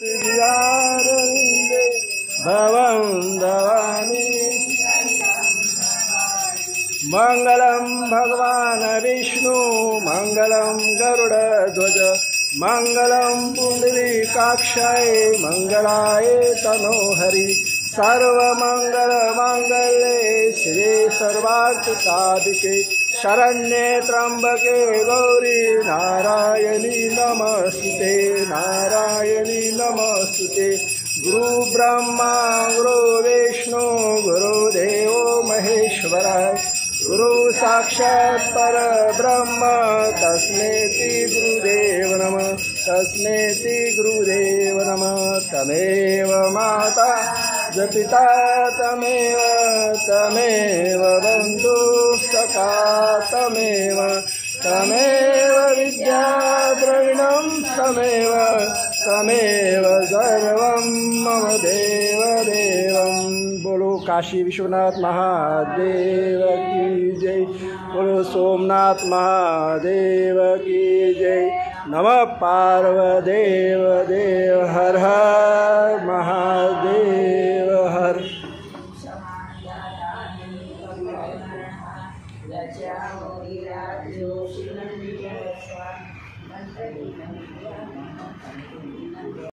तुझ्यारविंदे भवं भवानी मंगलम भगवान विष्णु मंगलम गरुड़ध्वज मंगलम पुंडरीकाक्षाय मंगलाय तनोहरि सर्वमंगल मांगल्ये शिवे सर्वार्थ साधिके शरण्ये त्र्यंबके गौरी नारायणी नमस्तुते नारायणी नमस्तुते गुरु ब्रह्मा गुरु विष्णु गुरुदेव महेश्वरा गुरु साक्षात् पर ब्रह्म तस्मै श्री गुरुदेव नमः तस्मै श्री गुरुदेव नमः तमेव माता जपिता तमेव तमेव बन्धु सखा तमेव तमेव विद्या द्रविणं तमेव तमेव सर्वं मम देव देवं। बोलो काशी विश्वनाथ महादेव की जय। बोलो सोमनाथ महादेव की जय। नमः पार्वदेव देव हर हर महादेव हर।